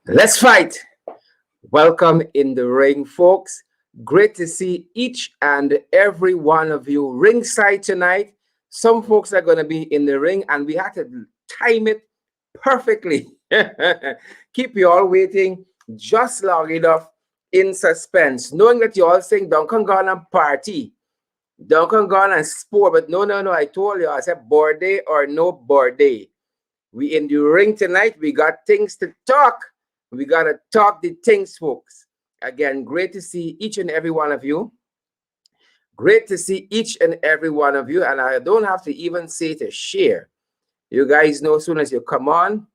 Let's fight. Welcome in the ring, folks. Great to see each and every one of you ringside tonight. Some folks are going to be in the ring, and we had to time it perfectly. Keep you all waiting just long enough in suspense, knowing that you all saying, don't come on and party. Don't come on and sport. But no. I told you, I said, board day or no board day. We in the ring tonight. We got things to talk. We got to talk the things, folks. Again, great to see each and every one of you. Great to see each and every one of you. And I don't have to even say to share. You guys know as soon as you come on,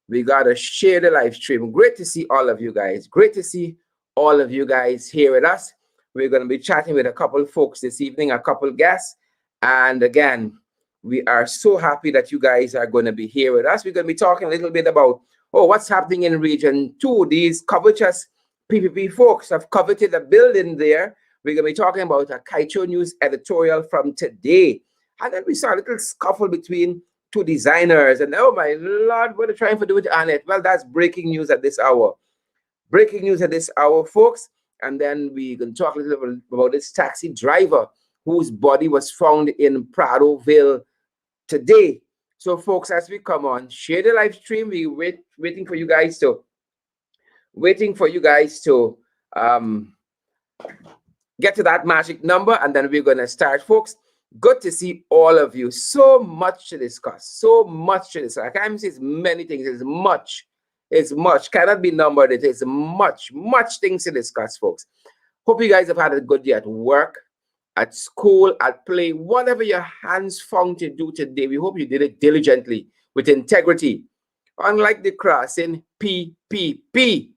we got to share the live stream. Great to see all of you guys. Great to see all of you guys here with us. We're going to be chatting with a couple of folks this evening, a couple of guests. And again, we are so happy that you guys are going to be here with us. We're going to be talking a little bit about, what's happening in Region 2. These covetous PPP folks have coveted a building there. We're going to be talking about a Kaicho News editorial from today. And then we saw a little scuffle between two designers. And oh my Lord, what are they trying to do with Annette? Well, that's breaking news at this hour. Breaking news at this hour, folks. And then we're going to talk a little bit about this taxi driver whose body was found in Pradoville today. So, folks, as we come on, share the live stream. We waiting for you guys to get to that magic number, and then we're gonna start, folks. Good to see all of you. So much to discuss. So much to discuss. I can't even say it's many things. It's much. It's much. Cannot be numbered. It is much things to discuss, folks. Hope you guys have had a good day at work, at school, at play, whatever your hands found to do today. We hope you did it diligently, with integrity. Unlike the crossing PPP.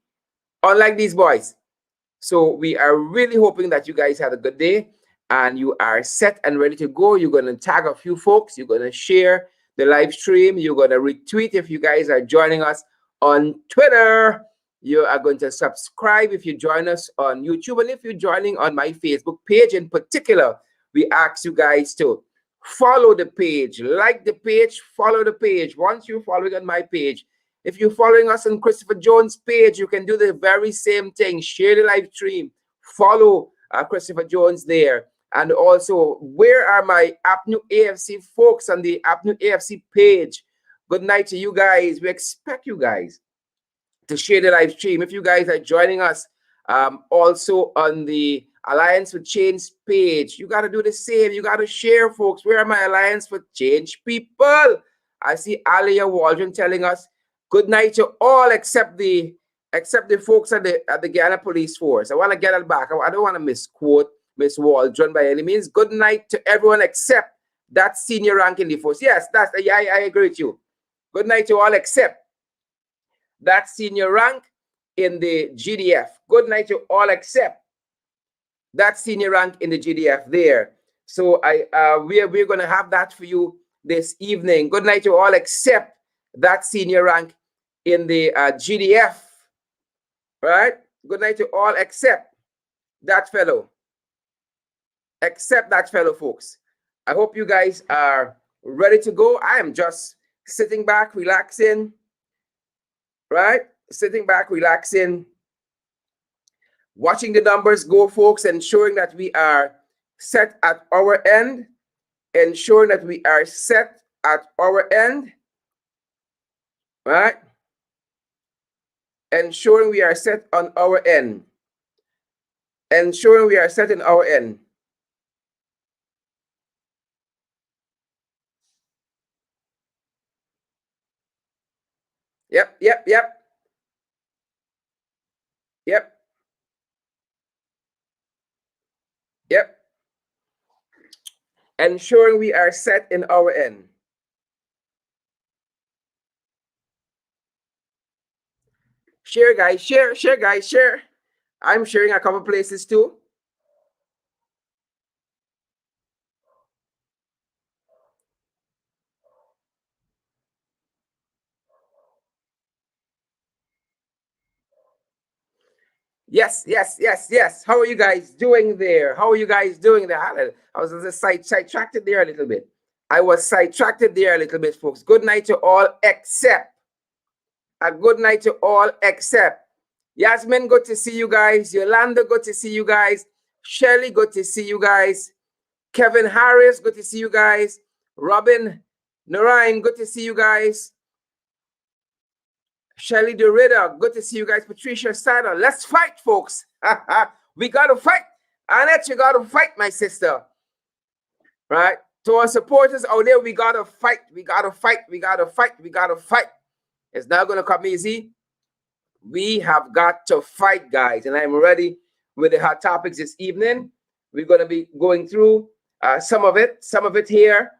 Unlike these boys. So we are really hoping that you guys had a good day and you are set and ready to go. You're going to tag a few folks. You're going to share the live stream. You're going to retweet if you guys are joining us on Twitter. You are going to subscribe if you join us on YouTube. And if you're joining on my Facebook page in particular, we ask you guys to follow the page, like the page, follow the page. Once you're following on my page, if you're following us on Christopher Jones' page, you can do the very same thing. Share the live stream. Follow Christopher Jones there. And also, where are my APNU AFC folks on the APNU AFC page? Good night to you guys. We expect you guys to share the live stream. If you guys are joining us also on the Alliance for Change page, you got to do the same. You got to share, folks. Where are my Alliance for Change people? I see Alia Waldron telling us, good night to all except the folks at the Guyana Police Force. I want to get it back. I don't want to misquote Miss Waldron by any means. Good night to everyone except that senior rank in the force. Yes, I agree with you. Good night to all except that senior rank in the GDF. Good night to all except that senior rank in the GDF there. So we're going to have that for you this evening. Good night to all except that senior rank in the GDF, right? Good night to all except that fellow. Except that fellow, folks. I hope you guys are ready to go. I am just sitting back, relaxing, right? Sitting back, relaxing, watching the numbers go, folks, ensuring that we are set at our end, ensuring that we are set at our end, right? Ensuring we are set on our end. Ensuring we are set in our end. Yep. Ensuring we are set in our end. Share, guys. Share, guys. Share. I'm sharing a couple places too. Yes. How are you guys doing there? I was just sidetracked there a little bit. folks. Good night to all except A good night to all except Yasmin, good to see you guys. Yolanda, good to see you guys. Shelly, good to see you guys. Kevin Harris, good to see you guys. Robin Narayan, good to see you guys. Shelly DeRida, good to see you guys. Patricia Sadler, let's fight, folks. We got to fight. Annette, you got to fight, my sister. Right? To our supporters out there, we got to fight. We got to fight. We got to fight. We got to fight. It's not going to come easy. We have got to fight, guys. And I'm ready with the hot topics this evening. We're going to be going through some of it here.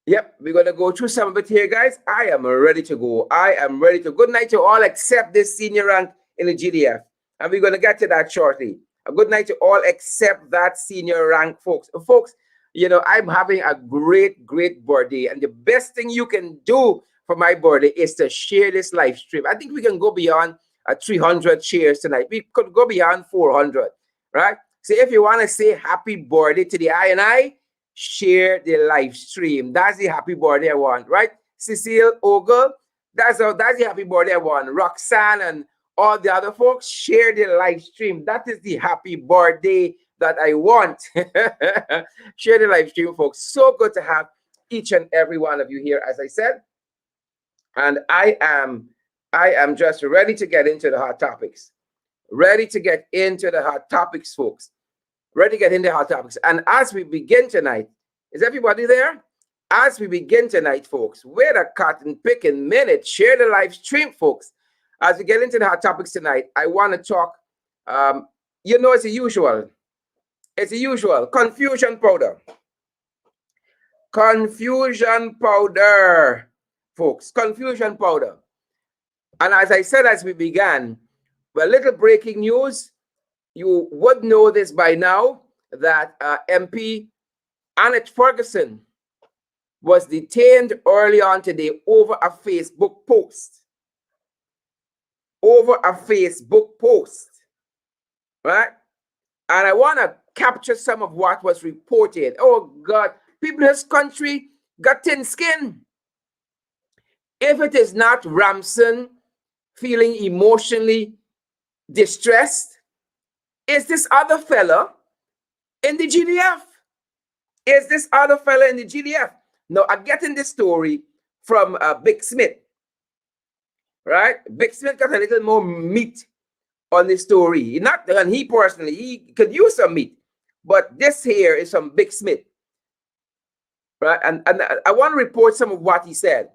Yep, we're going to go through some of it here, guys. I am ready to go. I am ready to. Good night to all except this senior rank in the GDF. And we're going to get to that shortly. A good night to all except that senior rank, folks. Folks, you know, I'm having a great, great birthday. And the best thing you can do for my birthday is to share this live stream. I think we can go beyond 300 shares tonight. We could go beyond 400, right? So if you want to say happy birthday to the I, share the live stream. That's the happy birthday I want, right? Cecile Ogle, that's the happy birthday I want. Roxanne and all the other folks, share the live stream. That is the happy birthday that I want. Share the live stream, folks. So good to have each and every one of you here, as I said. And I am just ready to get into the hot topics. Ready to get into the hot topics, folks. Ready to get into hot topics. And as we begin tonight, is everybody there? As we begin tonight, folks, wait a cotton picking minute. Share the live stream, folks. As we get into the hot topics tonight, I want to talk, you know, it's the usual. It's the usual. Confusion powder. Confusion powder, folks. Confusion powder. And as I said as we began, well, little breaking news. You would know this by now that MP Annette Ferguson was detained early on today over a Facebook post. Over a Facebook post, right? And I want to capture some of what was reported. Oh, God, people in this country got thin skin. If it is not Ramson feeling emotionally distressed, is this other fella in the GDF? Is this other fella in the GDF? Now, I'm getting this story from Big Smith. Right? Big Smith got a little more meat on the story. Not and he personally, he could use some meat, but this here is from Big Smith. Right? And I want to report some of what he said.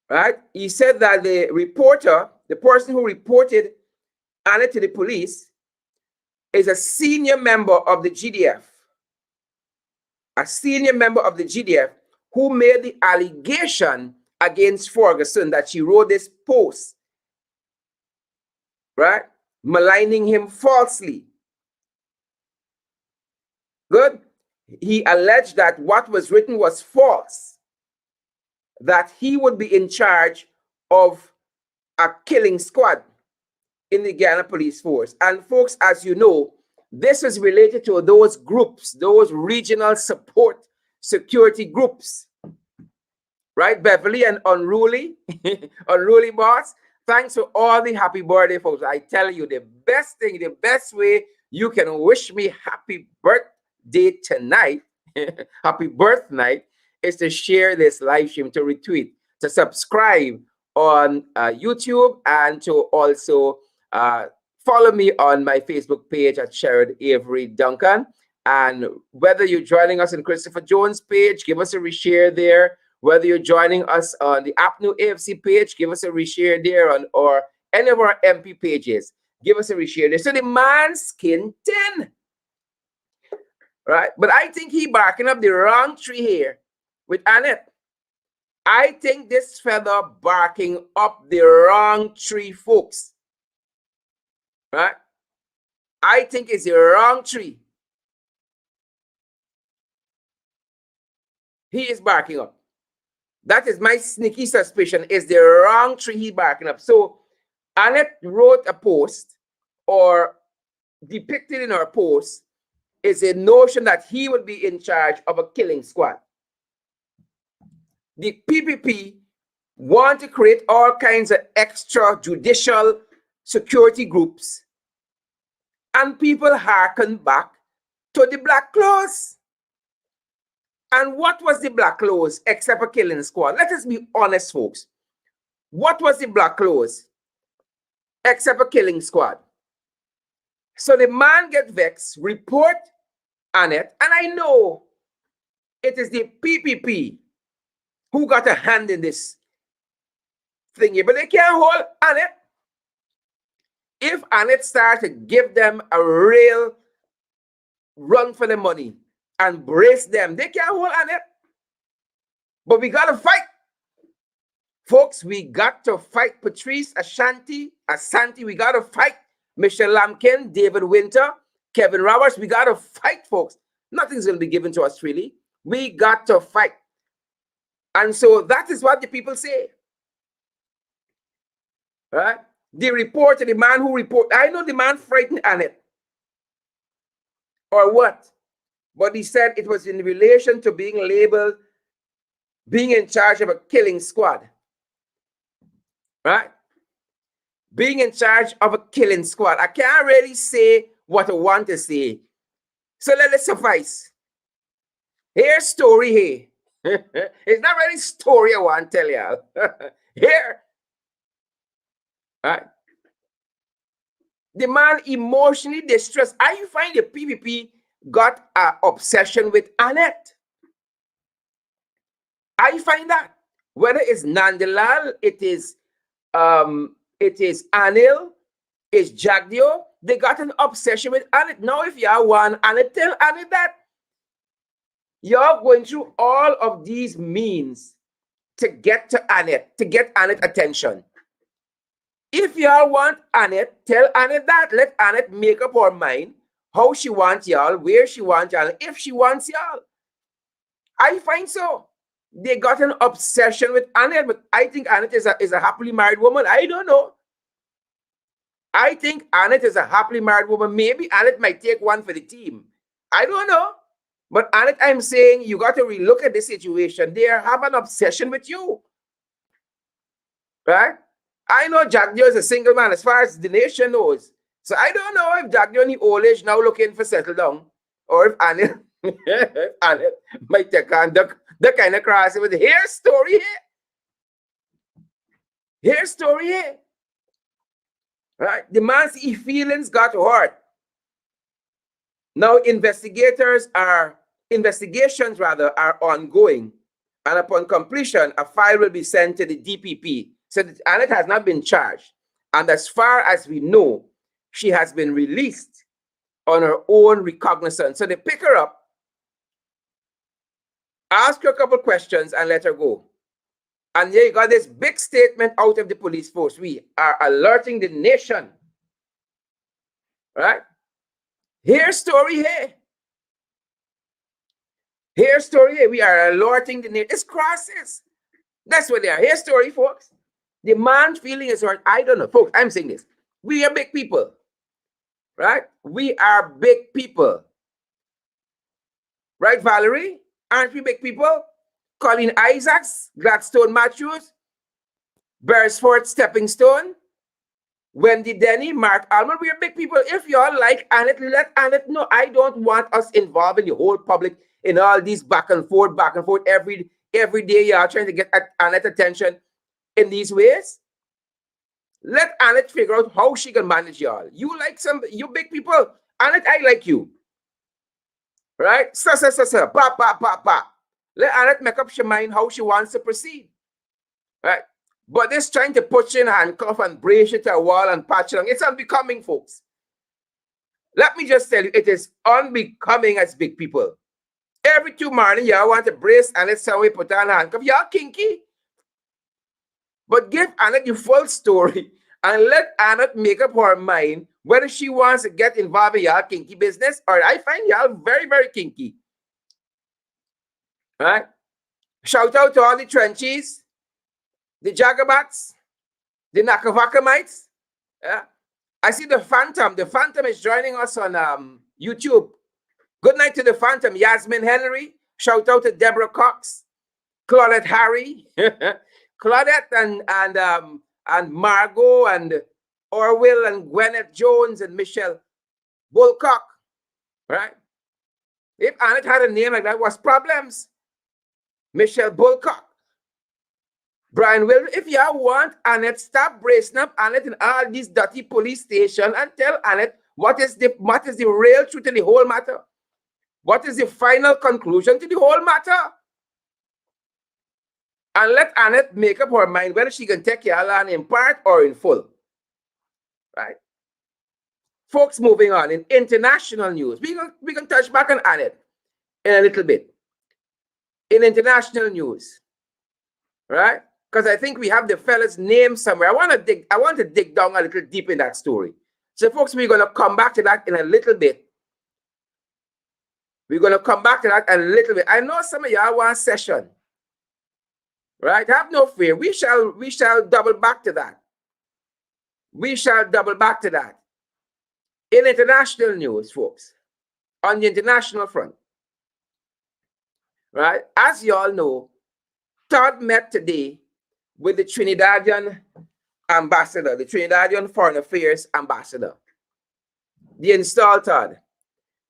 Right? He said that the reporter, the person who reported Anna to the police, is a senior member of the GDF. A senior member of the GDF who made the allegation against Ferguson that she wrote this post, right? Maligning him falsely. Good. He alleged that what was written was false, that he would be in charge of a killing squad in the Ghana Police Force. And folks, as you know, this is related to those groups, those regional support security groups. Right, Beverly and Unruly, Unruly Boss. Thanks for all the happy birthday, folks. I tell you, the best thing, the best way you can wish me happy birthday tonight, happy birth night, is to share this live stream, to retweet, to subscribe on YouTube, and to also follow me on my Facebook page at Sherrod Avery Duncan. And whether you're joining us on Christopher Jones' page, give us a reshare there. Whether you're joining us on the APNU AFC page, give us a reshare there, on or any of our MP pages, give us a reshare there. So the man's skin thin, right? But I think he barking up the wrong tree here with Annette. I think this feather barking up the wrong tree, folks, right? I think it's the wrong tree. He is barking up. That is my sneaky suspicion, is the wrong tree he barking up. So Annette wrote a post, or depicted in her post is a notion that he would be in charge of a killing squad. the PPP want to create all kinds of extrajudicial security groups, and people hearken back to the black clause. And what was the black clause except a killing squad? Let us be honest, folks. What was the black clause except a killing squad? So the man get vexed, report Annette, and I know it is the PPP who got a hand in this thing here, but they can't hold Annette. If Annette starts to give them a real run for the money and brace them, they can't hold Annette. But we got to fight. Folks, we got to fight Patrice Ashanti, we got to fight Michelle Lampkin, David Winter, Kevin Roberts. We got to fight, folks. Nothing's going to be given to us, really. We got to fight. And so that is what the people say. Right? The reporter, the man who reported, I know the man frightened Annette. Or what? But he said it was in relation to being labeled, being in charge of a killing squad. Right? Being in charge of a killing squad. I can't really say what I want to say. So let it suffice. Here's story here. It's not really story I want to tell y'all. Here. Right? The man emotionally distressed. I find the PPP got an obsession with Annette. I find that. Whether it's Nandalal, it is Anil, it's Jagdio, they got an obsession with Annette. Now, if y'all want Annette, tell Annette that you're going through all of these means to get to Annette, to get Annette attention. If y'all want Annette, tell Annette that. Let Annette make up her mind how she wants y'all, where she wants y'all, if she wants y'all. I find so. They got an obsession with Annette, but I think Annette is a happily married woman. I don't know. I think Annette is a happily married woman. Maybe Annette might take one for the team. I don't know. But Annette, I'm saying you got to relook at the situation. They have an obsession with you. Right? I know Jagdio is a single man as far as the nation knows. So I don't know if Jagdio in the old age now looking for settle down, or if Annette, Annette might take on the kind of cross with here's story here. Here's story here. Right? The man's feelings got hurt. Now investigations are ongoing, and upon completion, a file will be sent to the DPP. So Annette has not been charged. And as far as we know, she has been released on her own recognizance. So they pick her up, ask her a couple questions, and let her go. And here you got this big statement out of the police force. We are alerting the nation. Right? Here's story here. Here's story here. We are alerting the nation. It's crosses. That's what they are. Here's story, folks. The man's feeling is hurt. I don't know. Folks, I'm saying this. We are big people. Right? We are big people. Right, Valerie? Aren't we big people? Colleen Isaacs, Gladstone Matthews, Beresford Stepping Stone, Wendy Denny, Mark Almond. We are big people. If y'all like Annette, let Annette know. I don't want us involved in the whole public in all these back and forth every day. Y'all trying to get Annette attention in these ways. Let Annette figure out how she can manage y'all. You big people. Annette, I like you. Right? Pa. Let Annette make up her mind how she wants to proceed. Right? But this trying to put you in a handcuff and brace you to a wall and patch it on, it's unbecoming, folks. Let me just tell you, it is unbecoming as big people. Every 2 morning, y'all want to brace Annette somewhere, put on a handcuff. Y'all kinky. But give Annette the full story and let Annette make up her mind whether she wants to get involved in y'all kinky business, or I find y'all very, very kinky. Right? Shout out to all the trenchies, the Jagabats, the Nakavakamites. Yeah. I see the Phantom. The Phantom is joining us on YouTube. Good night to the Phantom. Yasmin Henry. Shout out to Deborah Cox. Claudette Harry, Claudette and Margot and Orwell and Gwyneth Jones and Michelle Bulcock, right? If Annette had a name like that, what's problems? Michelle Bulcock. Brian Will, if you want Annette, stop bracing up Annette in all these dirty police stations and tell Annette what is the real truth in the whole matter. What is the final conclusion to the whole matter? And let Annette make up her mind whether she can take your land in part or in full. Right? Folks, moving on. In international news, we can touch back on Annette in a little bit. In international news, right? Because I think we have the fella's name somewhere. I want to dig down a little deep in that story. So, folks, we're going to come back to that in a little bit. We're going to come back to that in a little bit. I know some of y'all want session. Right? Have no fear. We shall double back to that. We shall double back to that. In international news, folks, on the international front, right? As you all know, Todd met today with the Trinidadian ambassador, the Trinidadian Foreign Affairs ambassador, the installed Todd.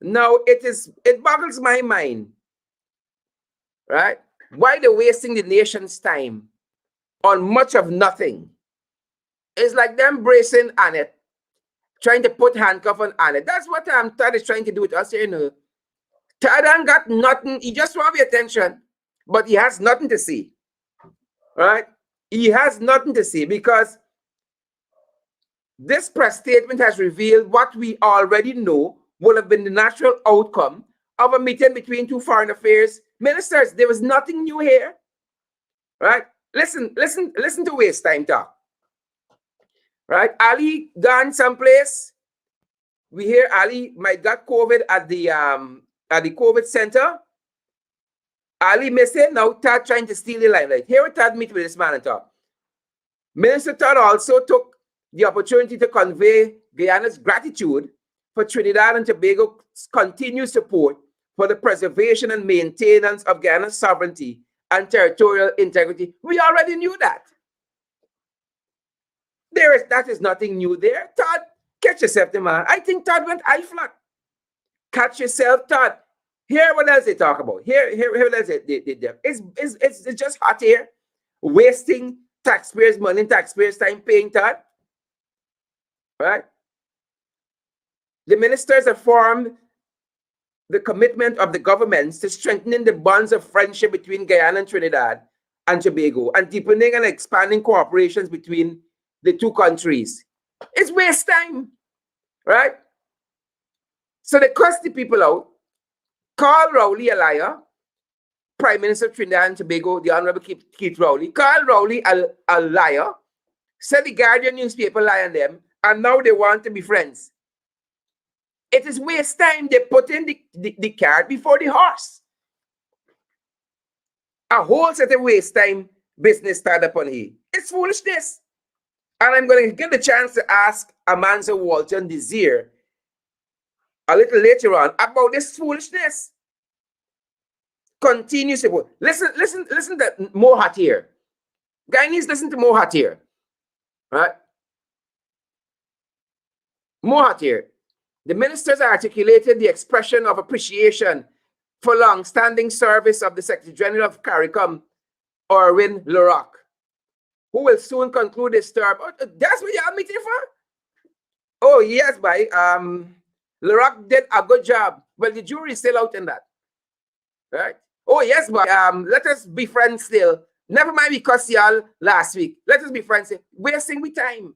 Now, it boggles my mind, right? Why they're wasting the nation's time on much of nothing. It's like them bracing Annette, trying to put handcuff on Annette. That's what Todd is trying to do with us here, you know. Todd ain't got nothing. He just wants the attention, but he has nothing to see, right? He has nothing to see because this press statement has revealed what we already know would have been the natural outcome of a meeting between two foreign affairs ministers. There was nothing new here, right? Listen to waste time talk, right? Ali gone someplace. We hear Ali might got COVID at the COVID center. Ali missing. Now Todd trying to steal the limelight. Here we Todd meet with this man and talk. Minister Todd also took the opportunity to convey Guyana's gratitude for Trinidad and Tobago's continued support for the preservation and maintenance of Guyana's sovereignty and territorial integrity. We already knew that. That is nothing new there. Todd, catch yourself, the man. I think Todd went eye flat. Catch yourself, Todd. Here, what else they talk about? Here what else they it's just hot here, wasting taxpayers' money, taxpayers' time paying Todd. Right? The ministers affirmed the commitment of the governments to strengthening the bonds of friendship between Guyana and Trinidad and Tobago and deepening and expanding cooperations between the two countries. It's waste time, right? So they cuss the people out, call Rowley a liar, Prime Minister of Trinidad and Tobago, the Honorable Keith Rowley, call Rowley a liar, said the Guardian newspaper lie on them, and now they want to be friends. It is waste time. They put in the cart before the horse. A whole set of waste time business started up on here. It's foolishness. And I'm going to get the chance to ask Amanza Walton-Desir a little later on about this foolishness. Continue support. Listen to Mohat here. Guyanese, listen to Mohat here. Right? Mohat here. The ministers articulated the expression of appreciation for long-standing service of the Secretary General of CARICOM, Orwin Lerock, who will soon conclude his term. Oh, that's what y'all meeting for? Oh, yes, boy. Lerock did a good job. Well, the jury is still out in that. Right? Oh, yes, boy. Let us be friends still. Never mind we cussed y'all last week. Let us be friends still. Wasting we time.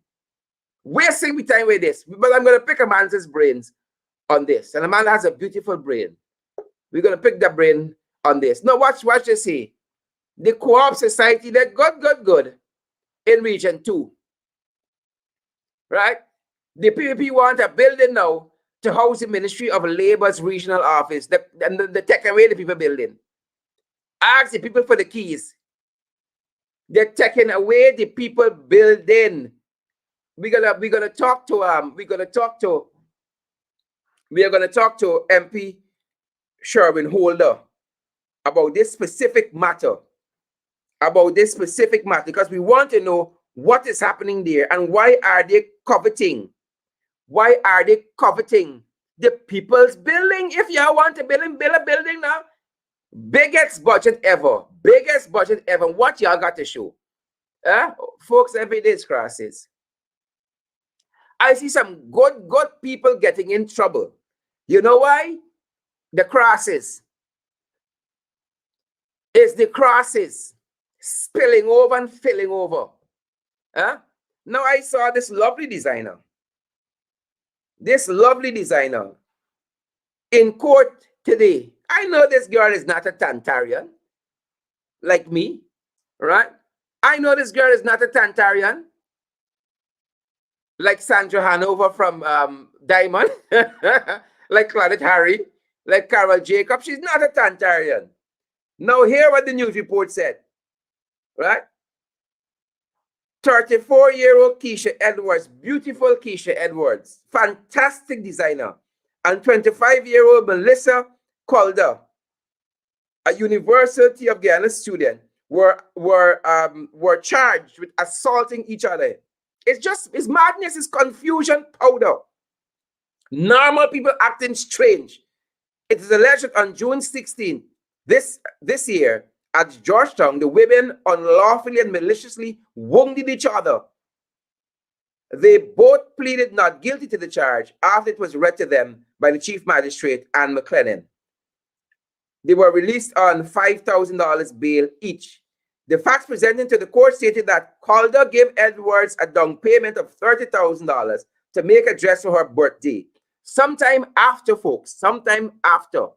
Wasting we time with this. But I'm going to pick Amanza's brains on this. And Amanda has a beautiful brain. We're going to pick the brain on this. Now, watch this here. The Co-op Society, they're good in Region 2. Right? The PPP want a building now to house the Ministry of Labor's regional office. They take away the people building. Ask the people for the keys. They're taking away the people building. We're gonna talk to MP Shurwayne Holder about this specific matter. about this specific matter because we want to know what is happening there and why are they coveting? Why are they coveting the people's building? If y'all want to build a building now, biggest budget ever. Biggest budget ever. What y'all got to show? Folks, every day is crisis. I see some good people getting in trouble. You know why? The crisis. It's the crisis spilling over and filling over. Now I saw this lovely designer. This lovely designer in court today. I know this girl is not a Tantarian like me, right? I know this girl is not a Tantarian like Sandra Hanover from Diamond, like Claudette Harry, like Carol Jacob. She's not a Tantarian. Now hear what the news report said, right? 34-year-old Keisha Edwards, beautiful Keisha Edwards, fantastic designer, and 25-year-old Melissa Calder, a University of Guyana student, were charged with assaulting each other. It's madness, it's confusion powder. Normal people acting strange. It is alleged on June 16th, this year, at Georgetown, the women unlawfully and maliciously wounded each other. They both pleaded not guilty to the charge after it was read to them by the Chief Magistrate, Anne McLennan. They were released on $5,000 bail each. The facts presented to the court stated that Calder gave Edwards a down payment of $30,000 to make a dress for her birthday. Sometime after, folks, sometime after.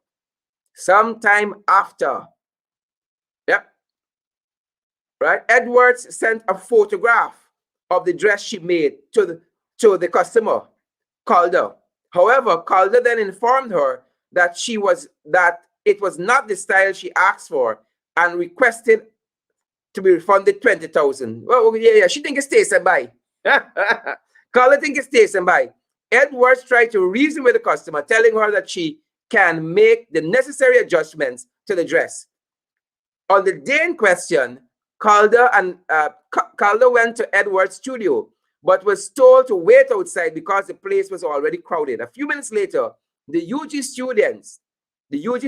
Yep. Right? Edwards sent a photograph of the dress she made to the customer, Calder. However, Calder then informed her that it was not the style she asked for and requested to be refunded $20,000. Well, yeah, she think it's taste by. Calder think it's taste by. Edwards tried to reason with the customer, telling her that she can make the necessary adjustments to the dress. On the day in question, Calder went to Edwards' studio, but was told to wait outside because the place was already crowded. A few minutes later, the UG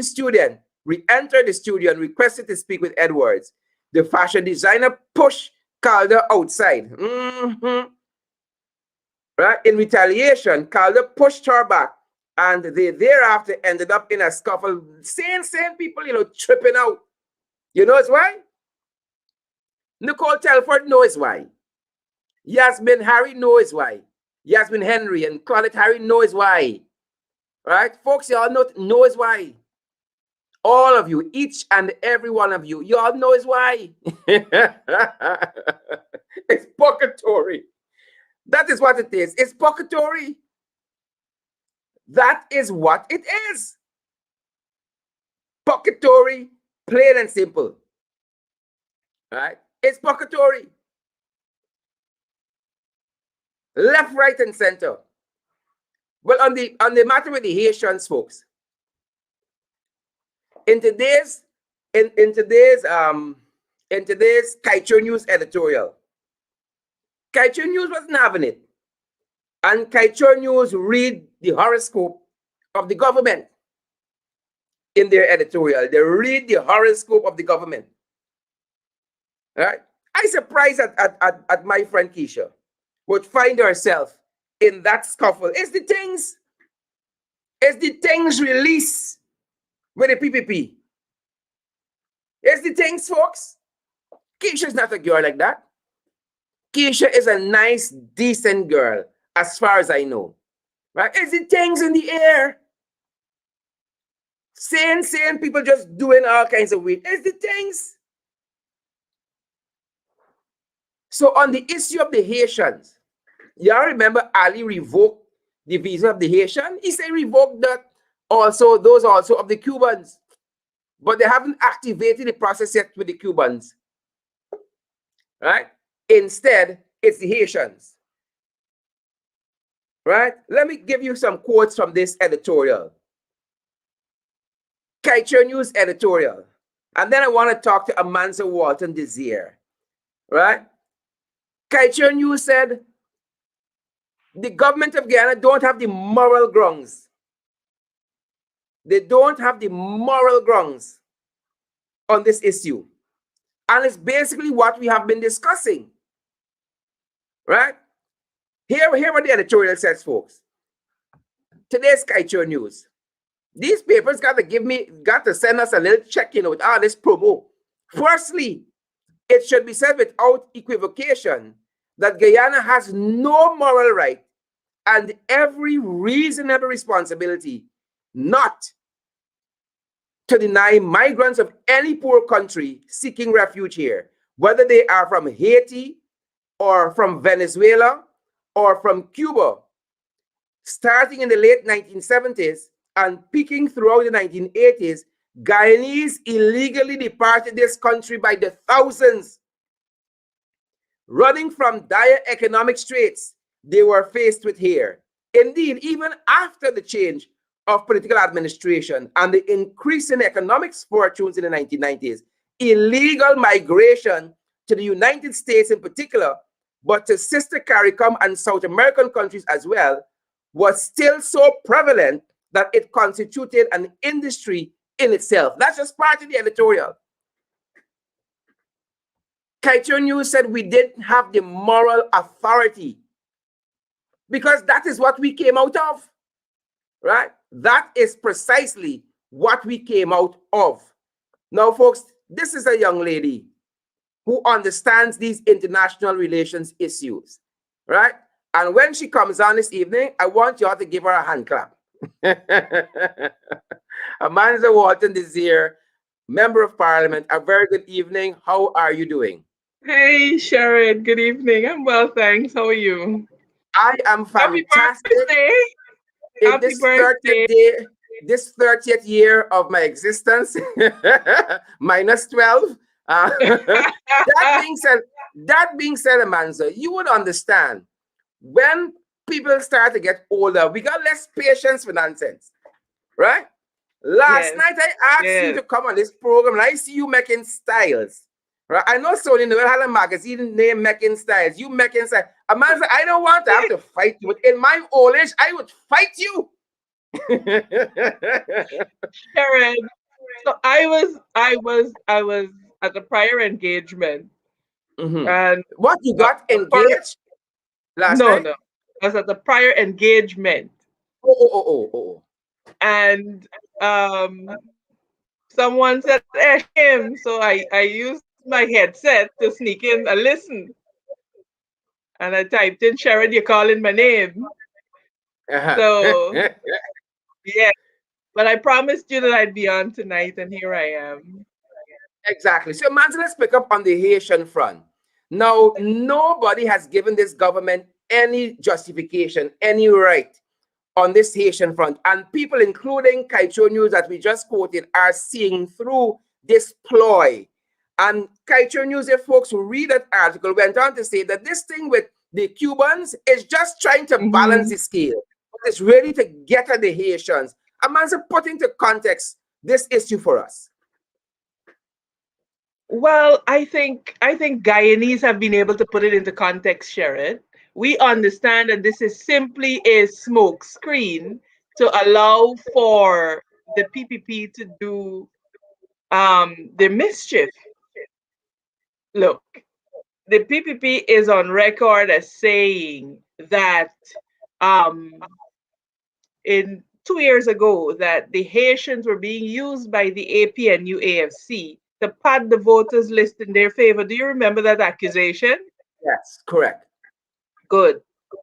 student re-entered the studio and requested to speak with Edwards. The fashion designer pushed Calder outside. Right? In retaliation, Calder pushed her back, and they thereafter ended up in a scuffle. Same people, tripping out. You know why? Nicole Telford knows why. Yasmin Harry knows why. Yasmin Henry and Claudette Harry knows why. Right? Folks, y'all knows why. All of you, each and every one of you, y'all knows why. It's purgatory. That is what it is. It's purgatory. That is what it is. Purgatory, plain and simple. Right? It's purgatory. Left, right, and center. Well, on the matter with the Haitians, folks, in today's Kaito News editorial, Kaito News wasn't having it. And Kaito News read the horoscope of the government in their editorial. They read the horoscope of the government. All right? I surprised at my friend Keisha would find herself in that scuffle. It's the things released with the PPP. It's the things, folks. Keisha's not a girl like that. Keisha is a nice, decent girl, as far as I know. Right? It's the things in the air. Saying people just doing all kinds of weird. It's the things. So on the issue of the Haitians, y'all remember Ali revoked the visa of the Haitian? He said revoked that those also of the Cubans. But they haven't activated the process yet with the Cubans. Right? Instead, it's the Haitians. Right? Let me give you some quotes from this editorial. Kaito News editorial. And then I want to talk to Amanza Walton-Desir, right? Kaicho News said the government of Guyana don't have the moral grounds. They don't have the moral grounds on this issue. And it's basically what we have been discussing, right? Here what the editorial says, folks. Today's Kaicho News. These papers got to send us a little check, with all this promo. Firstly, it should be said without equivocation that Guyana has no moral right and every reasonable responsibility not to deny migrants of any poor country seeking refuge here, whether they are from Haiti or from Venezuela or from Cuba, starting in the late 1970s and peaking throughout the 1980s. Guyanese illegally departed this country by the thousands. Running from dire economic straits they were faced with here. Indeed, even after the change of political administration and the increase in economic fortunes in the 1990s, illegal migration to the United States in particular, but to sister CARICOM and South American countries as well, was still so prevalent that it constituted an industry in itself. That's just part of the editorial. Kaicho News said we didn't have the moral authority because that is what we came out of, right? That is precisely what we came out of. Now, folks, this is a young lady who understands these international relations issues, right? And when she comes on this evening, I want you all to give her a hand clap. Amanza Walton-Desir, Member of Parliament, a very good evening. How are you doing? Hey, Sharon. Good evening. I'm well, thanks. How are you? I am Happy fantastic. birthday. In Happy this birthday. 30th day, this 30th year of my existence, minus 12. That being said, Amanza, you would understand when people start to get older, we got less patience for nonsense, right? Last Yes. night I asked you to come on this program, and I see you making styles. Right? I know Sony Noel had a magazine named Making Styles. You making styles. Amanza, I don't want to have to fight you, but in my old age, I would fight you. Sharon. So I was at a prior engagement, and What, you the, got the per- engaged last no, night? no, I was at a prior engagement, Oh. and someone said, him," so I used my headset to sneak in and listen, and I typed in, "Sharon, you're calling my name." So yeah, but I promised you that I'd be on tonight, and here I am. Exactly. So, imagine, let's pick up on the Haitian front. Now, nobody has given this government any justification, any right on this Haitian front. And people, including Kaicho News that we just quoted, are seeing through this ploy. And Kaicho News, if folks who read that article, went on to say that this thing with the Cubans is just trying to balance the scale. But it's really to get at the Haitians. Amanza, put into context this issue for us. Well, I think Guyanese have been able to put it into context, Sharon. We understand that this is simply a smoke screen to allow for the PPP to do the mischief. Look, the PPP is on record as saying that um, in 2 years ago that the Haitians were being used by the AP and UAFC to pad the voters list in their favor. Do you remember that accusation? Yes, correct. Good.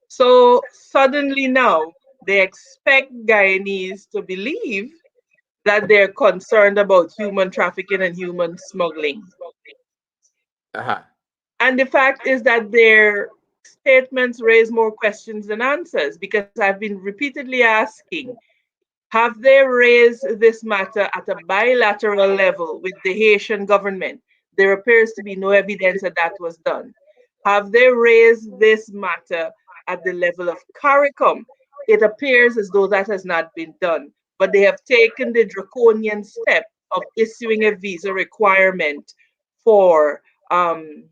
So suddenly now they expect Guyanese to believe that they're concerned about human trafficking and human smuggling. Uh-huh. And the fact is that their statements raise more questions than answers because I've been repeatedly asking, have they raised this matter at a bilateral level with the Haitian government? There appears to be no evidence that that was done. Have they raised this matter at the level of CARICOM? It appears as though that has not been done, but they have taken the draconian step of issuing a visa requirement for um,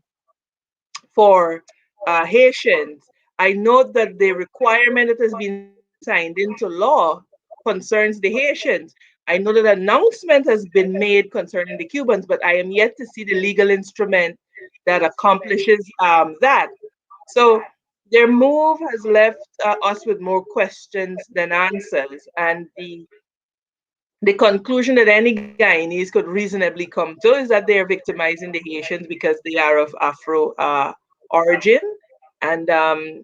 for Haitians. I note that the requirement that has been signed into law concerns the Haitians. I know that announcement has been made concerning the Cubans, but I am yet to see the legal instrument that accomplishes that. So their move has left us with more questions than answers, and the conclusion that any Guyanese could reasonably come to is that they are victimizing the Haitians because they are of Afro origin. And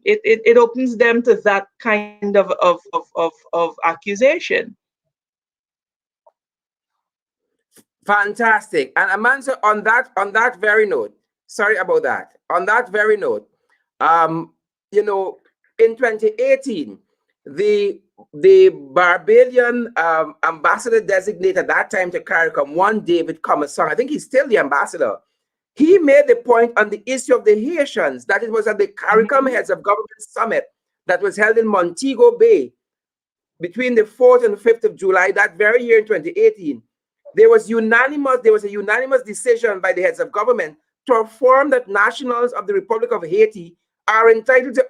it opens them to that kind of accusation. Fantastic. And Amanza, on that very note, sorry about that. On that very note, um, you know, in 2018, the Barbadian ambassador designate at that time to CARICOM, one David Commerson, I think he's still the ambassador. He made the point on the issue of the Haitians that it was at the CARICOM Mhm. Heads of Government Summit that was held in Montego Bay between the 4th and 5th of July that very year in 2018. There was a unanimous decision by the heads of government to affirm that nationals of the Republic of Haiti are entitled to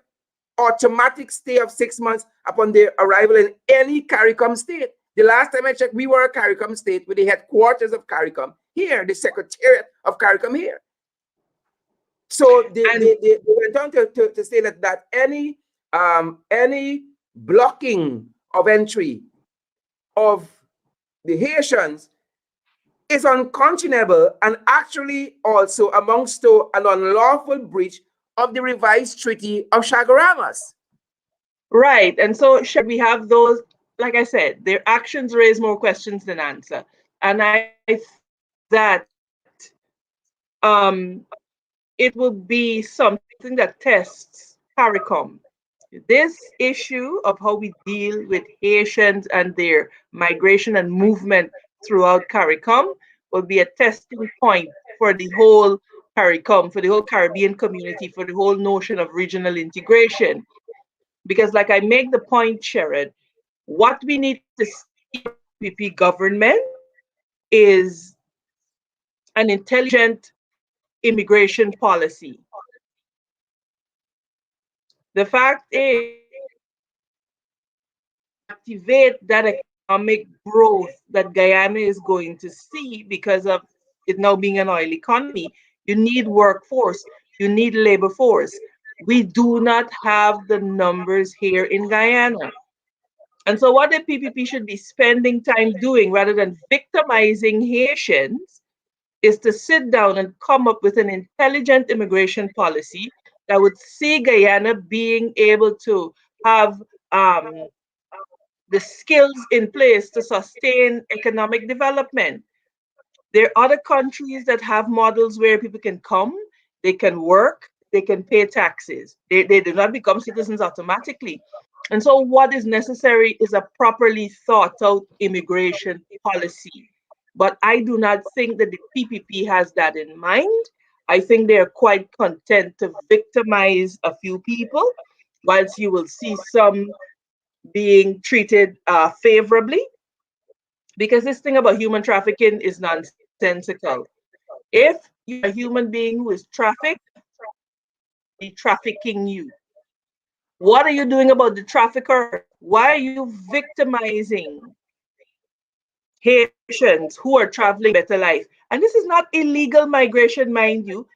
automatic stay of 6 months upon their arrival in any CARICOM state. The last time I checked, we were a CARICOM state with the headquarters of CARICOM here, the secretariat of CARICOM here. So And they went on to say that any blocking of entry of the Haitians is unconscionable and actually also amounts to an unlawful breach of the revised Treaty of Chaguaramas. right, and so we have those. Like I said, their actions raise more questions than answer, and I think that um, it will be something that tests CARICOM. This issue of how we deal with Haitians and their migration and movement throughout CARICOM will be a testing point for the whole CARICOM, for the whole Caribbean community, for the whole notion of regional integration. Because, like I make the point, Sherrod, what we need to see from the PPP government is an intelligent immigration policy. The fact is, activate that economic growth that Guyana is going to see because of it now being an oil economy, you need workforce, you need labor force. We do not have the numbers here in Guyana. And so, what the PPP should be spending time doing rather than victimizing Haitians is to sit down and come up with an intelligent immigration policy that would see Guyana being able to have um, the skills in place to sustain economic development. There are other countries that have models where people can come, they can work, they can pay taxes. They do not become citizens automatically. And so, what is necessary is a properly thought out immigration policy. But I do not think that the PPP has that in mind. I think they are quite content to victimize a few people, whilst you will see some being treated favorably, because this thing about human trafficking is nonsensical. If you are a human being who is trafficked, be trafficking you. What are you doing about the traffickers? Why are you victimizing Haitians who are traveling better life? And this is not illegal migration, mind you.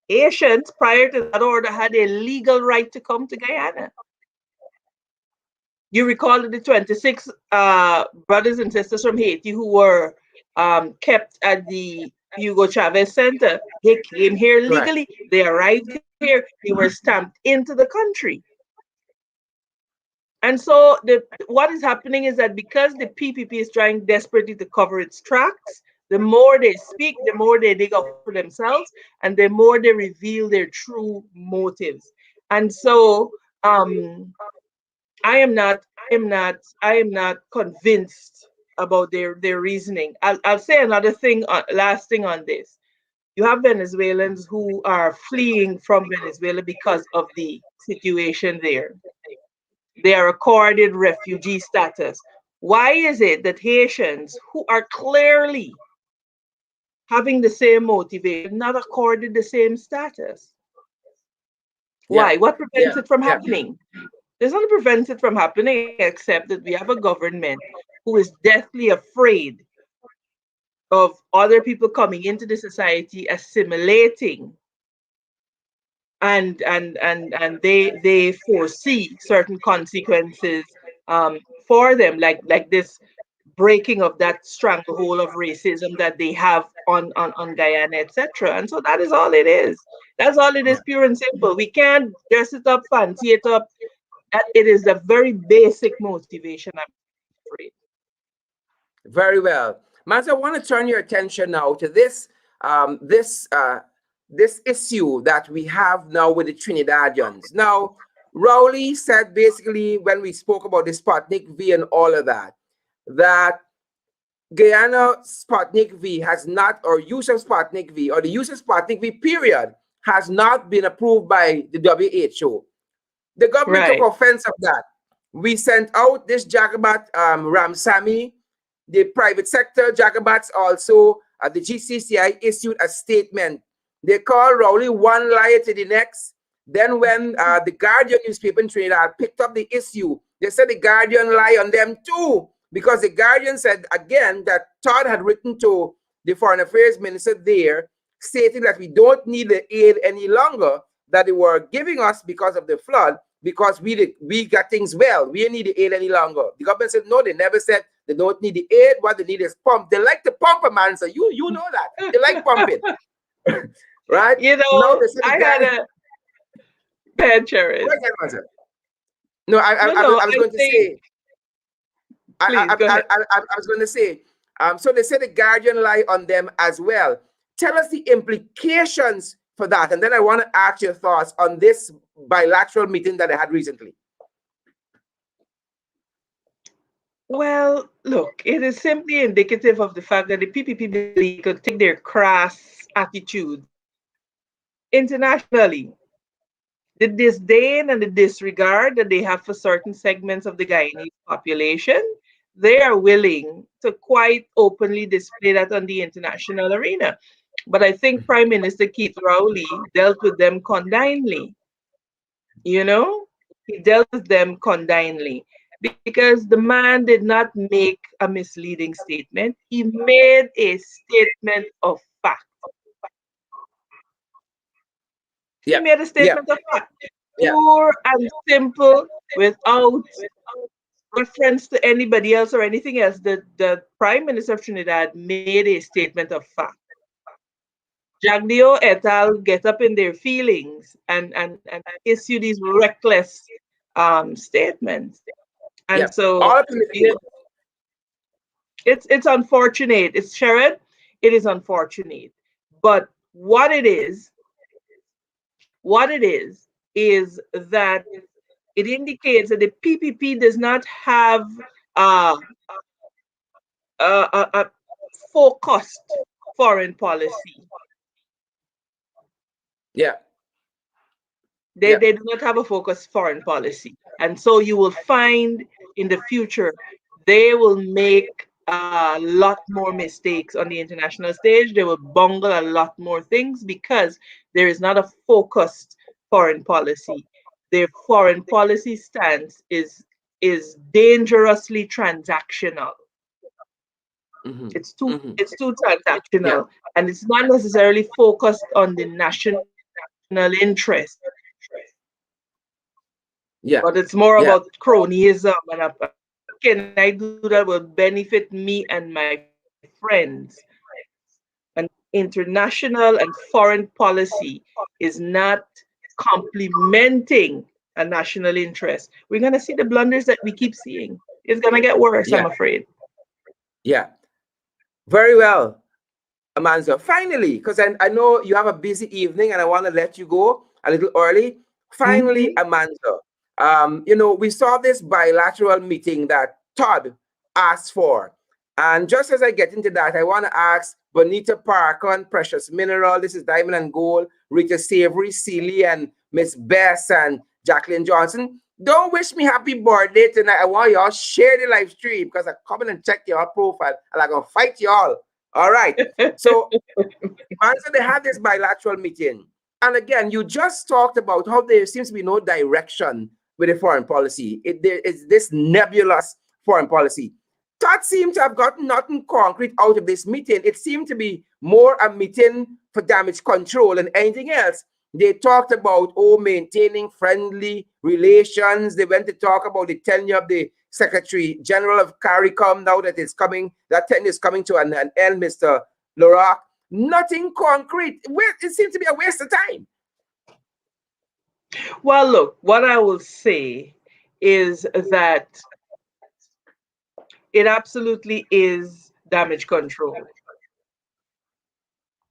Haitians, prior to that order, had a legal right to come to Guyana. You recall that the 26 brothers and sisters from Haiti who were kept at the Hugo Chavez Center, they came here Correct. legally. They arrived here. They were stamped into the country. And so what is happening is that because the PPP is trying desperately to cover its tracks, the more they speak, the more they dig up for themselves, and the more they reveal their true motives. And so I am not convinced about their reasoning. I'll say another thing, last thing on this. You have Venezuelans who are fleeing from Venezuela because of the situation there. They are accorded refugee status. Why is it that Haitians who are clearly having the same motivation, not accorded the same status. Yeah. Why? What prevents Yeah. it from Yeah. happening? There's nothing prevents it from happening except that we have a government who is deathly afraid of other people coming into the society, assimilating, and they foresee certain consequences for them, like this breaking of that stranglehold of racism that they have on Guyana, etc. And so that is all it is. That's all it is, pure and simple. We can't dress it up, fancy it up. It is the very basic motivation, I'm afraid. Very well. Mans, I want to turn your attention now to this issue that we have now with the Trinidadians. Now, Rowley said basically when we spoke about the Sputnik V and all of that, that Guyana Sputnik V has not, or use of Sputnik V, or the use of Sputnik V period, has not been approved by the WHO. The government took Right. offense of that. We sent out this Jagabat Ramsamy, the private sector Jagabats also, the GCCI issued a statement. They called Rowley one liar to the next. Then when the Guardian newspaper in Trinidad picked up the issue, they said the Guardian lied on them too, because the Guardian said again that Todd had written to the Foreign Affairs Minister there, stating that we don't need the aid any longer, that they were giving us because of the flood, because we got things well. We don't need the aid any longer. The government said no, they never said they don't need the aid. What they need is pump. They like to pump a man, so you know that. They like pumping. Right? You Now know, they said the I had guy. a bad Jared. Go ahead, Master. No, No, no, I was I going to think, say, please go ahead. I was going to say, so they said the Guardian lie on them as well. Tell us the implications for that. And then I want to ask your thoughts on this bilateral meeting that I had recently. Well, look, it is simply indicative of the fact that the PPP believe could take their crass attitudes internationally. The disdain and the disregard that they have for certain segments of the Guyanese population, they are willing to quite openly display that on the international arena. But I think Prime Minister Keith Rowley dealt with them condignly. You know, he dealt with them condignly because the man did not make a misleading statement. He made a statement of fact. He Yeah, made a yeah, statement of fact, yeah, pure and simple, without reference to anybody else or anything else. The Prime Minister of Trinidad made a statement of fact. Jagdeo et al. Get up in their feelings and issue these reckless statements. yeah. And so All political. it's unfortunate. It's Sherrod. It is unfortunate. But what it is that it indicates that the PPP does not have uh, a focused foreign policy. Yeah, They, yeah, they do not have a focused foreign policy. And so you will find in the future, they will make a lot more mistakes on the international stage. They will bungle a lot more things because there is not a focused foreign policy. Their foreign policy stance is dangerously transactional. mm-hmm, It's too mm-hmm. it's too Yeah, transactional, and it's not necessarily focused on the national interest, yeah, but it's more yeah, about cronyism and what can I do that will benefit me and my friends. And international and foreign policy is not complementing a national interest. We're going to see the blunders that we keep seeing. It's going to get worse, yeah, I'm afraid. yeah. Very well, Amanza. Finally, because I know you have a busy evening and I want to let you go a little early. Finally, Mhm. Amanza, we saw this bilateral meeting that Todd asked for. And just as I get into that, I want to ask Bonita Parkon, Precious Mineral, this is Diamond and Gold, Rita Savory, Celie, and Miss Bess, and Jacqueline Johnson. Don't wish me happy birthday tonight. I want y'all share the live stream because I come in and check y'all profile and I'm going to fight y'all All right. So once they had this bilateral meeting, and again, you just talked about how there seems to be no direction with the foreign policy. There is this nebulous foreign policy. That seemed to have gotten nothing concrete out of this meeting. It seemed to be more a meeting for damage control than anything else. They talked about, oh, maintaining friendly relations. They went to talk about the tenure of the Secretary General of CARICOM now that it's coming, that tenure is coming to an end, Mr. Lorak. Nothing concrete. It seems to be a waste of time. Well, look, what I will say is that it absolutely is damage control.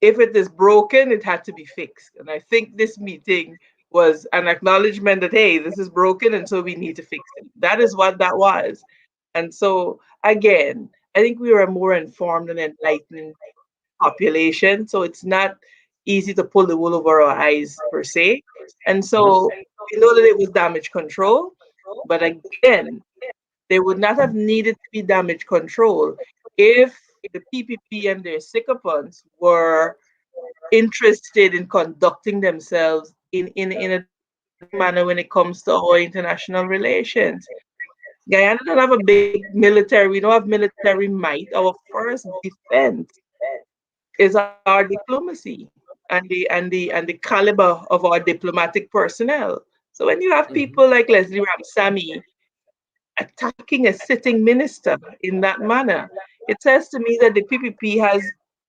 If it is broken, it had to be fixed. And I think this meeting was an acknowledgement that, hey, this is broken, and so we need to fix it. That is what that was. And so, again, I think we were a more informed and enlightened population. So it's not easy to pull the wool over our eyes, per se. And so we know that it was damage control. But again, they would not have needed to be damage control if the PPP and their sycophants were interested in conducting themselves in a democratic manner when it comes to our international relations. Guyana don't have a big military. We don't have military might. Our first defense is our diplomacy and the caliber of our diplomatic personnel. So when you have people like Leslie Ramsamy attacking a sitting minister in that manner, it says to me that the PPP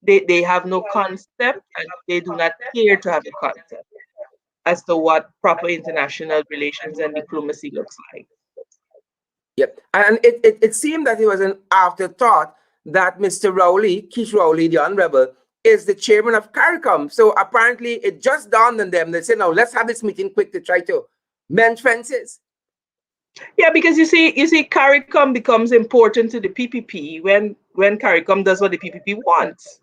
they have no concept and they do not care to have a concept as to what proper international relations and diplomacy looks like. Yep. And it seemed that it was an afterthought that Mr. Rowley, Keith Rowley, the Honorable, is the chairman of CARICOM. So apparently it just dawned on them. They said, now let's have this meeting quick to try to mend fences. Yeah, because you see, CARICOM becomes important to the PPP when CARICOM does what the PPP wants.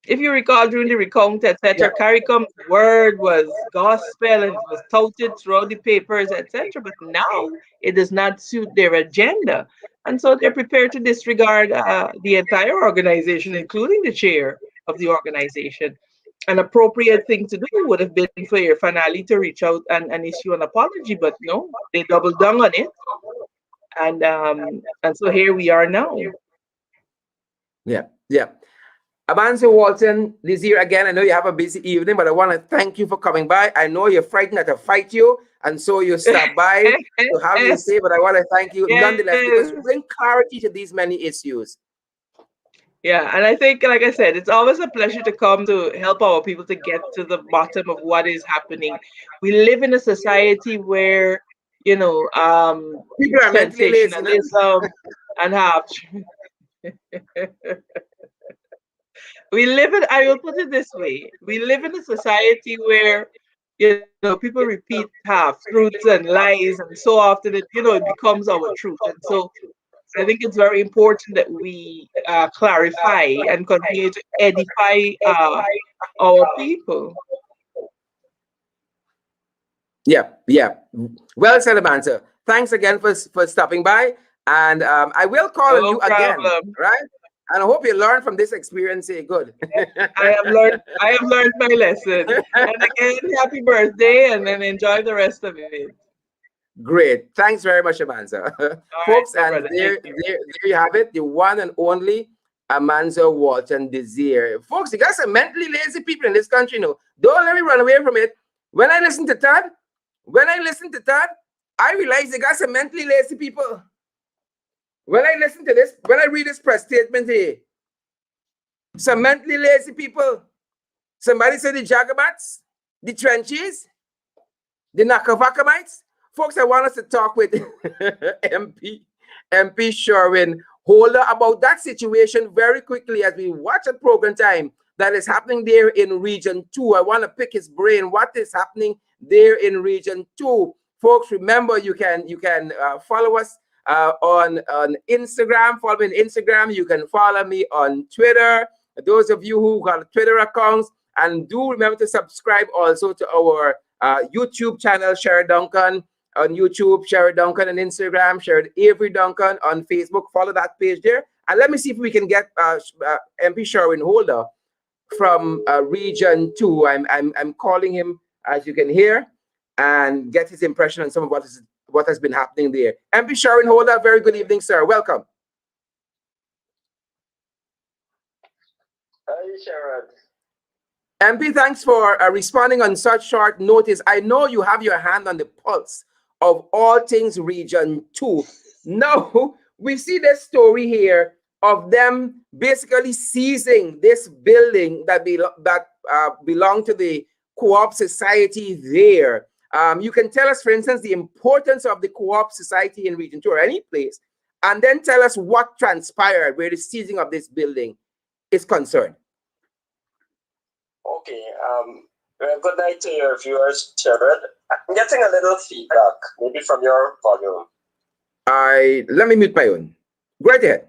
If you recall, during the recount, etc., CARICOM's word was gospel and it was touted throughout the papers, etc. But now it does not suit their agenda. And so they're prepared to disregard the entire organization, including the chair of the organization. An appropriate thing to do would have been for your finale to reach out and issue an apology, but no, they doubled down on it. And so here we are now. Yeah, yeah. Amanza Walton-Desir, again, I know you have a busy evening, but I want to thank you for coming by. I know you're frightened that I fight you, and so you stop by to have you say, but I want to thank you nonetheless because you bring clarity to these many issues. Yeah, and I think, like I said, it's always a pleasure to come to help our people to get to the bottom of what is happening. We live in a society where, People are mentally lazy, sensationalism and have I will put it this way, we live in a society where, people repeat half truths and lies, and so often it becomes our truth. And so I think it's very important that we clarify and continue to edify our people. Yeah, yeah. Well said, Amanza. Thanks again for stopping by. And I will call on you again, right? And I hope you learn from this experience. Good. I have learned my lesson. And again, happy birthday, and then enjoy the rest of it. Great. Thanks very much, Amanza. Folks, right, and there you have it, the one and only Amanza Walton-Desir. Folks, you got some mentally lazy people in this country now. Don't let me run away from it. When I listen to Todd, I realize they got some mentally lazy people. When I listen to this, when I read this press statement here, some mentally lazy people. Somebody said the Jagabats, the Trenches, the Nakavakamites. Folks, I want us to talk with MP Shurwayne Holder about that situation very quickly as we watch a program time that is happening there in Region 2. I want to pick his brain. What is happening there in Region 2? Folks, remember you can follow us on Instagram. Follow me on Instagram. You can follow me on Twitter. Those of you who got Twitter accounts, and do remember to subscribe also to our YouTube channel, Sherry Duncan on YouTube, Sherry Duncan on Instagram, Sherry Avery Duncan on Facebook. Follow that page there. And let me see if we can get MP Shurwayne Holder from Region 2. I'm calling him, as you can hear, and get his impression on some of what has been happening there. MP Shurwayne Holder, very good evening, sir. Welcome. Hi, Sherrod. MP, thanks for responding on such short notice. I know you have your hand on the pulse of all things Region 2. Now, we see this story here of them basically seizing this building that belonged to the co-op society there. You can tell us, for instance, the importance of the co-op society in Region 2 or any place, and then tell us what transpired where the seizing of this building is concerned. Okay. Well, good night to your viewers, Sherrod. I'm getting a little feedback, maybe from your volume. Let me mute my own. Go right ahead.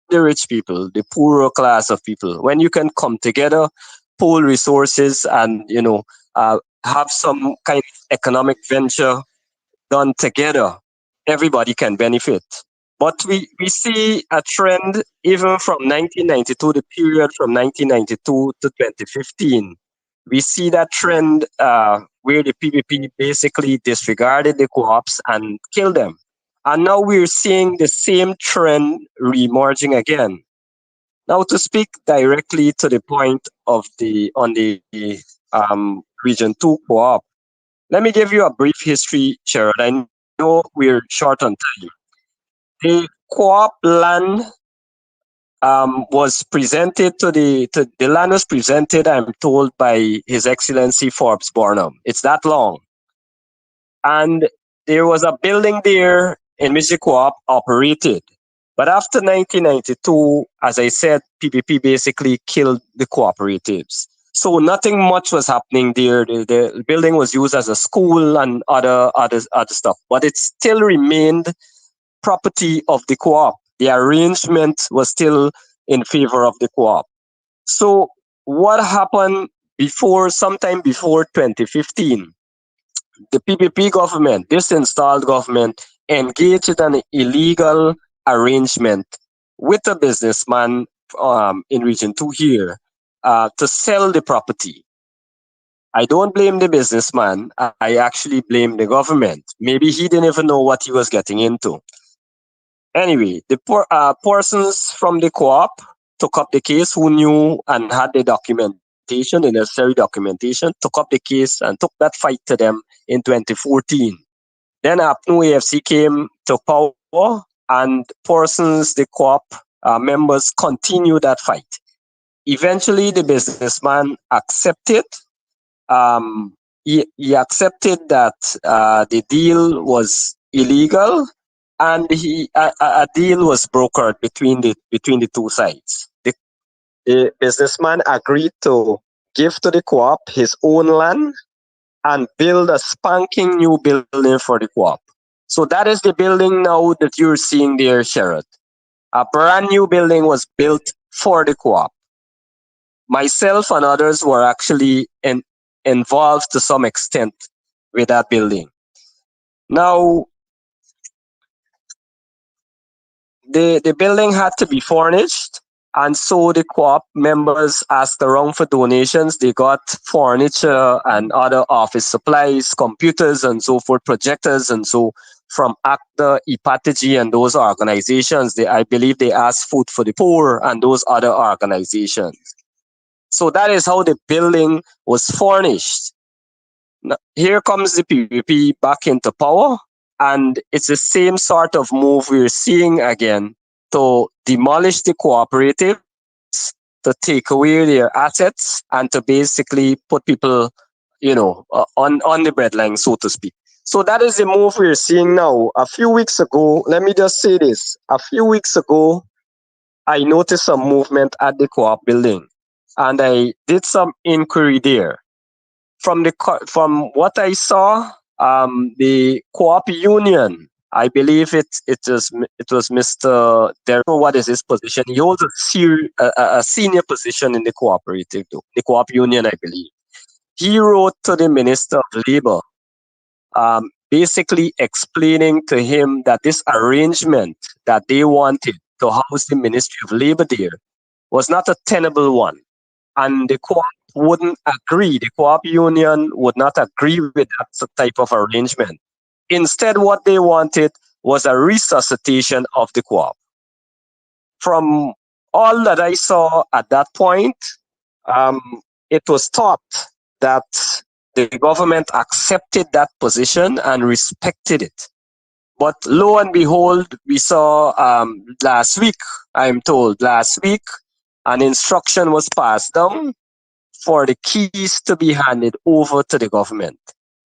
The rich people, the poorer class of people, when you can come together, pool resources, and have some kind of economic venture done together, everybody can benefit. But we see a trend even from 1992, the period from 1992 to 2015. We see that trend where the PPP basically disregarded the co-ops and killed them. And now we're seeing the same trend reemerging again. Now, to speak directly to the point of the Region 2 co-op, let me give you a brief history, Sherrod. I know we're short on time. The co-op land was presented the land was presented, I'm told, by His Excellency Forbes Barnum. It's that long. And there was a building there in which the co-op operated. But after 1992, as I said, PPP basically killed the cooperatives. So nothing much was happening there. The building was used as a school and other stuff, but it still remained property of the co-op. The arrangement was still in favor of the co-op. So what happened sometime before 2015? The PPP government, this installed government, engaged in an illegal arrangement with a businessman in Region 2 here to sell the property. I don't blame the businessman. I actually blame the government. Maybe he didn't even know what he was getting into. Anyway, the persons from the co-op took up the case who knew and had the documentation, the necessary documentation, took up the case and took that fight to them in 2014. Then APNU AFC came to power and persons, the co-op members continued that fight. Eventually, the businessman accepted. He accepted that the deal was illegal, and a deal was brokered between the two sides. The businessman agreed to give to the co-op his own land and build a spanking new building for the co-op. So that is the building now that you're seeing there, Sherrod. A brand new building was built for the co-op. Myself and others were actually involved to some extent with that building. Now, the building had to be furnished, and so the co-op members asked around for donations. They got furniture and other office supplies, computers and so forth, projectors and so from ACTA, Ipatagy and those organizations. I believe they asked Food for the Poor and those other organizations. So that is how the building was furnished. Now, here comes the PPP back into power, and it's the same sort of move we're seeing again to demolish the cooperatives, to take away their assets, and to basically put people on the breadline, so to speak. So that is the move we're seeing now. A few weeks ago, let me just say this. A few weeks ago, I noticed some movement at the co-op building, and I did some inquiry there. From what I saw, the co-op union, I believe it was Mr. Derek. What is his position? He holds a senior position in the cooperative, though, the co-op union, I believe. He wrote to the Minister of Labor, basically explaining to him that this arrangement that they wanted to house the Ministry of Labor there was not a tenable one. And the co-op wouldn't agree. The co-op union would not agree with that type of arrangement. Instead, what they wanted was a resuscitation of the co-op. From all that I saw at that point, um, it was thought that the government accepted that position and respected it. But lo and behold, we saw last week, I'm told, an instruction was passed down for the keys to be handed over to the government.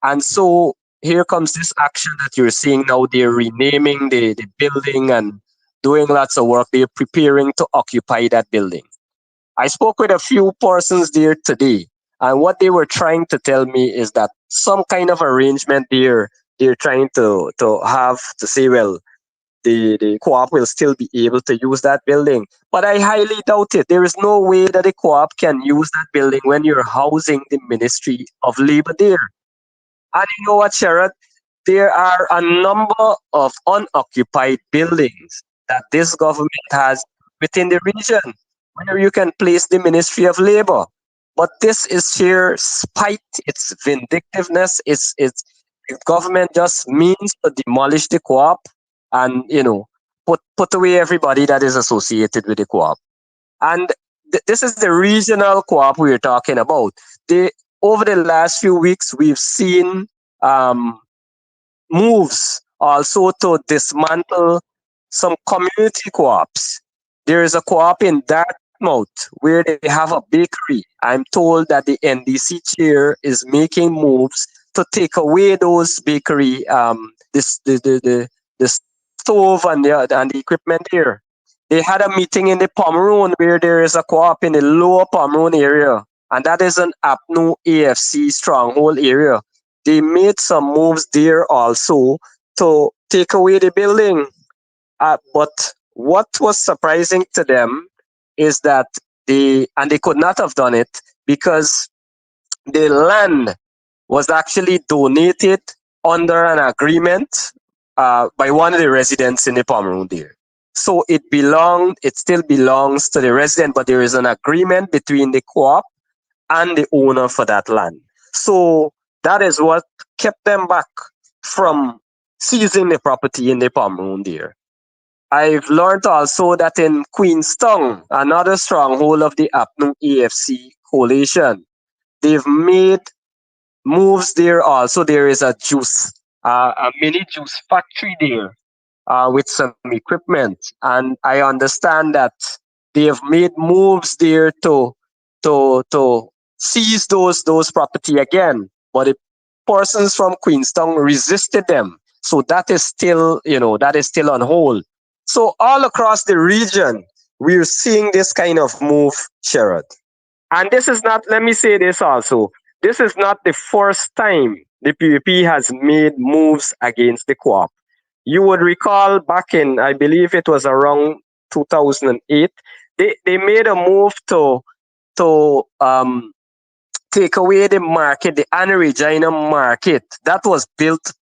And so here comes this action that you're seeing now. They're renaming the building and doing lots of work. They're preparing to occupy that building. I spoke with a few persons there today, and what they were trying to tell me is that some kind of arrangement they're trying to have to say, well, the co-op will still be able to use that building. But I highly doubt it. There is no way that the co-op can use that building when you're housing the Ministry of Labor there. And you know what, Sherrod? There are a number of unoccupied buildings that this government has within the region where you can place the Ministry of Labor. But this is sheer spite, it's vindictiveness, it's the government just means to demolish the co-op and put away everybody that is associated with the co-op. And this is the regional co-op we're talking about. Over the last few weeks, we've seen um, moves also to dismantle some community co-ops. There is a co-op in Dartmouth where they have a bakery. I'm told that the NDC chair is making moves to take away those bakery, the stove and the equipment here. They had a meeting in the Pomeroon where there is a co-op in the lower Pomeroon area, and that is an APNU AFC stronghold area. They made some moves there also to take away the building. But what was surprising to them is that they could not have done it because the land was actually donated under an agreement by one of the residents in the Pomeroon there. So it still belongs to the resident, but there is an agreement between the co-op and the owner for that land. So that is what kept them back from seizing the property in the Pomeroon there. I've learned also that in Queenstown, another stronghold of the APNU AFC coalition, they've made moves there also. There is a mini juice factory there with some equipment. And I understand that they have made moves there to seize those property again. But the persons from Queenstown resisted them. So that is still on hold. So all across the region, we're seeing this kind of move, Sherrod. And this is not, let me say this also, this is not the first time the PVP has made moves against the co-op. You would recall back in, I believe it was around 2008, they made a move to take away the market, the Anna Regina market that was built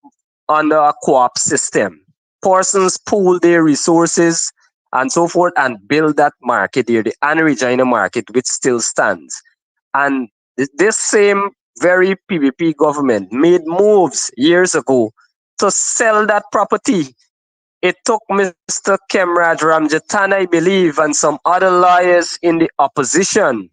under a co-op system. Persons pool their resources and so forth and build that market here, the Anna Regina market, which still stands. And this same very PVP government made moves years ago to sell that property. It took Mr. Kemraj Ramjatan, I believe, and some other lawyers in the opposition.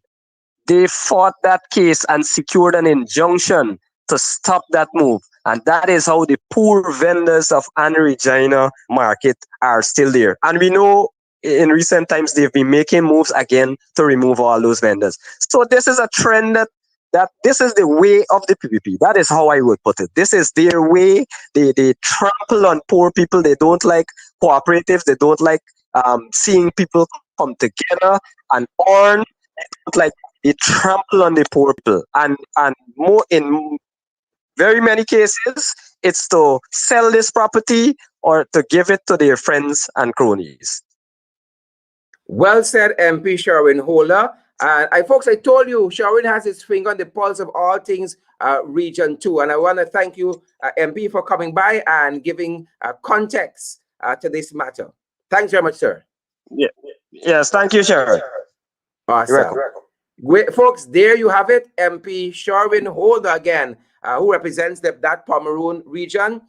They fought that case and secured an injunction to stop that move. And that is how the poor vendors of Anna Regina market are still there. And we know in recent times they've been making moves again to remove all those vendors. So this is a trend that that this is the way of the PPP. That is how I would put it. This is their way. They trample on poor people. They don't like cooperatives. They don't like seeing people come together and earn. Like, they trample on the poor people, and more in very many cases, it's to sell this property or to give it to their friends and cronies. Well said, MP Shurwayne Holder. Folks, I told you, Shurwayne has his finger on the pulse of all things Region 2. And I want to thank you, MP, for coming by and giving context to this matter. Thanks very much, sir. Yeah. Yes, thank you, sir. Awesome. Great, folks, there you have it. MP Shurwayne Holder again, who represents that Pomeroon region,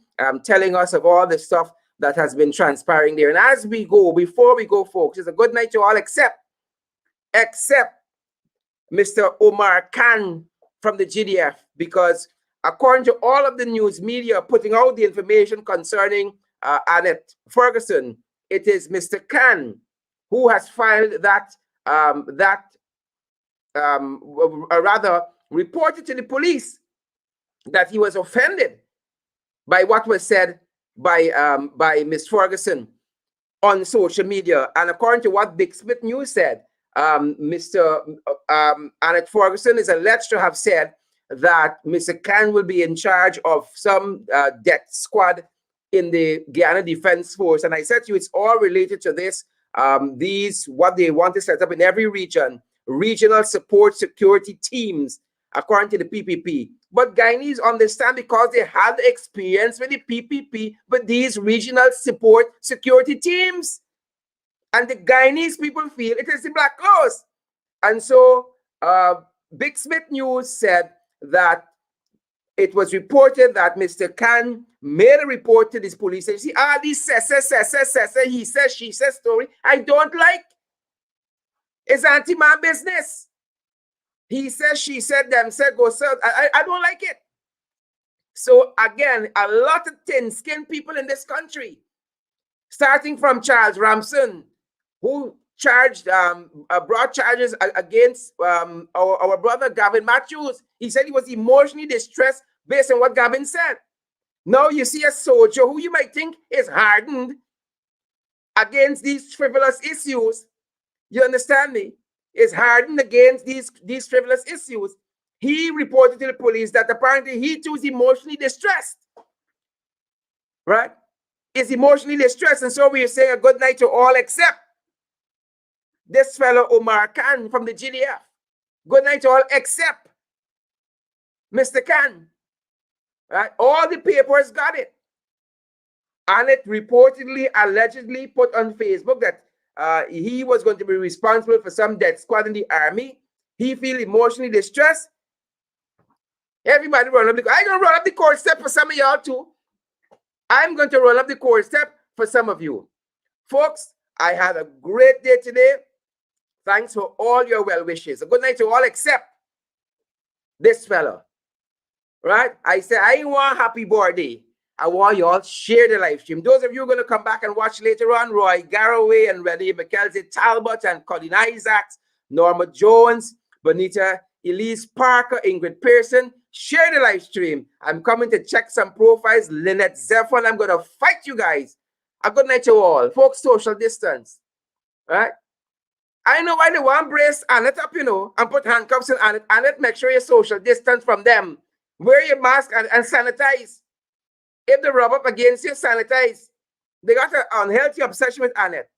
telling us of all the stuff that has been transpiring there. And as we go, before we go, folks, it's a good night to all except Mr. Omar Khan from the GDF, because according to all of the news media putting out the information concerning Annette Ferguson, it is Mr. Khan who has filed rather reported to the police that he was offended by what was said by Miss Ferguson on social media. And according to what Big Smith News said, Annette Ferguson is alleged to have said that Mr. Khan will be in charge of some death squad in the Guyana Defense Force. And I said to you, it's all related to this. What they want to set up in every region, regional support security teams, according to the PPP. But Guyanese understand, because they had experience with the PPP, but these regional support security teams. And the Guyanese people feel it is the Black Coast. And so Big Smith News said that it was reported that Mr. Khan made a report to this police. And you see, these he says, she says story, I don't like. It's anti-man business. He said, she said, them said, go sell. I don't like it. So again, a lot of thin-skinned people in this country, starting from Charles Ramson, who brought charges against our brother Gavin Matthews. He said he was emotionally distressed based on what Gavin said. Now you see a soldier who you might think is hardened against these frivolous issues. You understand me? Is hardened against these frivolous issues. He reported to the police that apparently he too is emotionally distressed. Right? Is emotionally distressed. And so we are saying a good night to all except this fellow Omar Khan from the GDF. Good night to all except Mr. Khan. Right? All the papers got it. And it reportedly, allegedly put on Facebook that he was going to be responsible for some death squad in the army. He feel emotionally distressed. Everybody run up I'm going to run up the court step for some of y'all too. I'm going to run up the court step for some of you. Folks, I had a great day today. Thanks for all your well wishes. A good night to all except this fellow. Right? I said, I want happy birthday. I want you all share the live stream. Those of you who are going to come back and watch later on, Roy Garraway and Renee McKelvey Talbot and Colin Isaacs, Norma Jones, Bonita Elise Parker, Ingrid Pearson, share the live stream. I'm coming to check some profiles. Lynette Zephyr, I'm going to fight you guys. A good night to all. Folks, social distance. Right? I know why they want brace Annette up, and put handcuffs on Annette. Annette, make sure you're social distance from them. Wear your mask and sanitize. If they rub up against you, sanitize. They got an unhealthy obsession with Annette.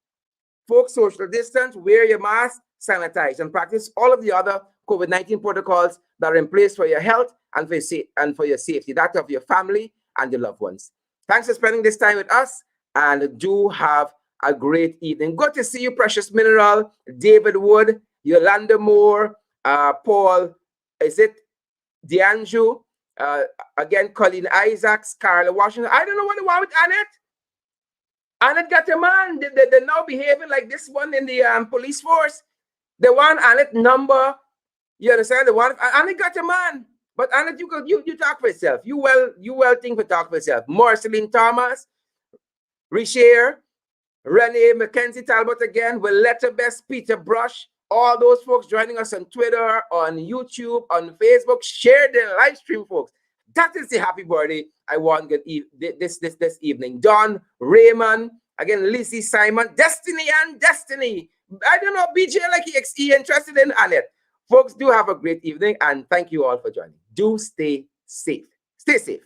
Folks, social distance, wear your mask, sanitize, and practice all of the other COVID-19 protocols that are in place for your health and for your safety, that of your family and your loved ones. Thanks for spending this time with us, and do have a great evening. Good to see you, Precious Mineral, David Wood, Yolanda Moore, Paul, is it D'Anjou? Again, Colleen Isaacs, Carla Washington. I don't know what they want with Annette. Annette got a man. They're now behaving like this one in the police force. They want Annette number. You understand? They want Annette got a man. But Annette, you talk for yourself. You well think for talk for yourself. Marceline Thomas, Richer, Renee Mackenzie Talbot again, Willetta Best, Peter Brush, all those folks joining us on Twitter, on YouTube, on Facebook, share the live stream, folks. That is the happy birthday I want this evening. Don, Raymond, again, Lizzie, Simon, Destiny, and Destiny. I don't know, BJ, like he interested in Annette. Folks, do have a great evening, and thank you all for joining. Do stay safe. Stay safe.